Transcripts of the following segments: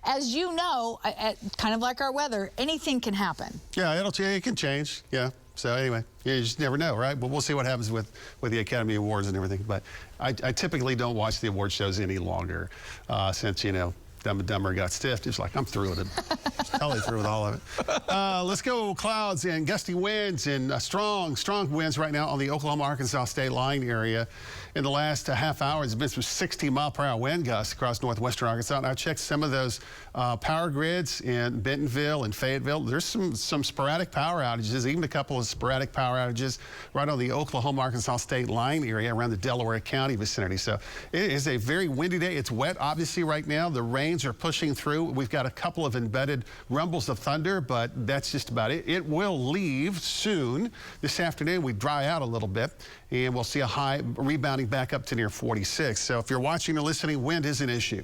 as you know, kind of like our weather, anything can happen. Yeah, it can change. Yeah. So anyway, you just never know, right? But we'll see what happens with the Academy Awards and everything. But I typically don't watch the award shows any longer since, you know, Dumb and Dumber got stiffed. It's like, I'm through with it. Totally through with all of it. Let's go clouds and gusty winds and strong winds right now on the Oklahoma-Arkansas state line area. In the last half hour, there's been some 60-mile-per-hour wind gusts across northwestern Arkansas. And I checked some of those power grids in Bentonville and Fayetteville. There's some sporadic power outages, even a couple of sporadic power outages right on the Oklahoma-Arkansas state line area around the Delaware County vicinity. So it is a very windy day. It's wet, obviously, right now. The rains are pushing through. We've got a couple of embedded rumbles of thunder, but that's just about it. It will leave soon. This afternoon, we dry out a little bit, and we'll see a high rebounding back up to near 46. So if you're watching or listening, wind is an issue.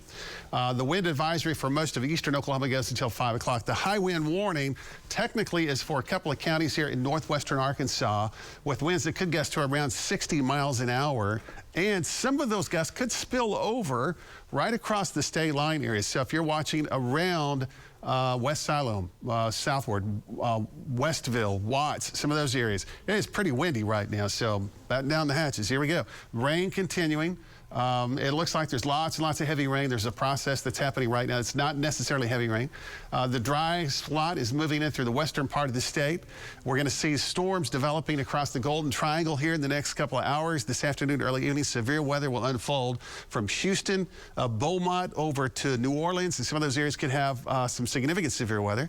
The wind advisory for most of eastern Oklahoma goes until 5 o'clock. The high wind warning technically is for a couple of counties here in northwestern Arkansas with winds that could gust to around 60 miles an hour. And some of those gusts could spill over right across the state line area. So if you're watching around West Siloam, southward, Westville, Watts, some of those areas, it is pretty windy right now. So batten down the hatches. Here we go. Rain continuing. It looks like there's lots and lots of heavy rain. There's a process that's happening right now. It's not necessarily heavy rain. The dry slot is moving in through the western part of the state. We're going to see storms developing across the Golden Triangle here in the next couple of hours. This afternoon, early evening, severe weather will unfold from Houston, Beaumont over to New Orleans, and some of those areas could have some significant severe weather.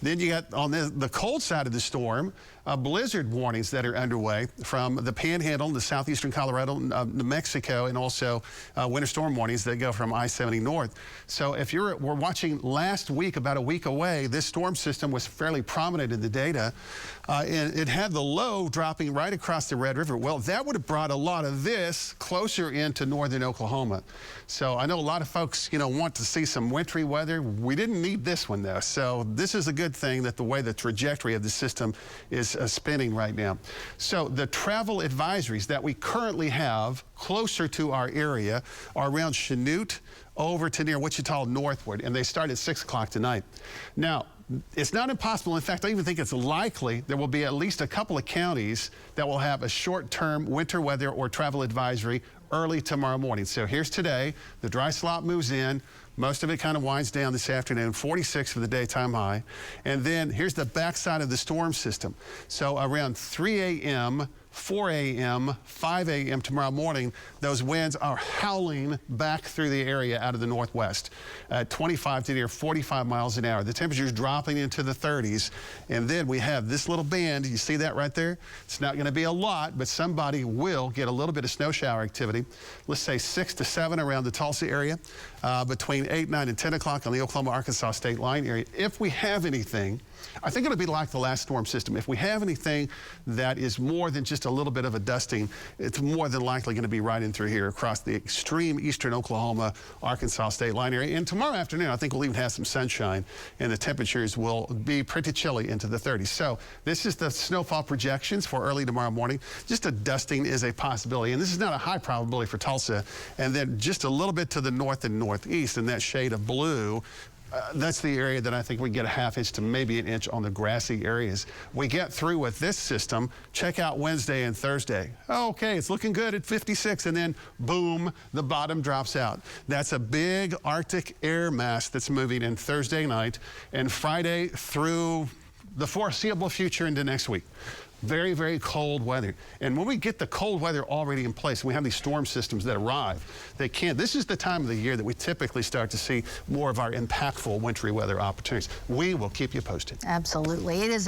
Then you got on the cold side of the storm, blizzard warnings that are underway from the Panhandle to southeastern Colorado, New Mexico, and also winter storm warnings that go from I-70 north. So if we're watching last week, about a week away, this storm system was fairly prominent in the data, and it had the low dropping right across the Red River. Well, that would have brought a lot of this closer into northern Oklahoma. So I know a lot of folks, you know, want to see some wintry weather. We didn't need this one, though. So this is a good thing that the way the trajectory of the system is spinning right now. So the travel advisories that we currently have closer to our area are around Chanute over to near Wichita northward, and they start at 6 o'clock tonight. Now, it's not impossible. In fact, I even think it's likely there will be at least a couple of counties that will have a short-term winter weather or travel advisory early tomorrow morning. So here's today. The dry slot moves in. Most of it kind of winds down this afternoon, 46 for the daytime high. And then here's the backside of the storm system. So around 3 a.m., 4 a.m., 5 a.m. tomorrow morning, those winds are howling back through the area out of the northwest at 25 to near 45 miles an hour. The temperature's dropping into the 30s. And then we have this little band. You see that right there? It's not going to be a lot, but somebody will get a little bit of snow shower activity. Let's say 6 to 7 around the Tulsa area, between 8, 9, and 10 o'clock on the Oklahoma-Arkansas state line area. If we have anything, I think it'll be like the last storm system. If we have anything that is more than just a little bit of a dusting, it's more than likely going to be right in through here across the extreme eastern Oklahoma, Arkansas state line area. And tomorrow afternoon, I think we'll even have some sunshine, and the temperatures will be pretty chilly into the 30s. So this is the snowfall projections for early tomorrow morning. Just a dusting is a possibility, and this is not a high probability for Tulsa. And then just a little bit to the north and northeast in that shade of blue, that's the area that I think we get a ½ inch to maybe an inch on the grassy areas. We get through with this system. Check out Wednesday and Thursday. Okay, it's looking good at 56, and then boom, the bottom drops out. That's a big Arctic air mass that's moving in Thursday night and Friday through the foreseeable future into next week. Very, very cold weather. And when we get the cold weather already in place, we have these storm systems that arrive. This is the time of the year that we typically start to see more of our impactful wintry weather opportunities. We will keep you posted. Absolutely. It is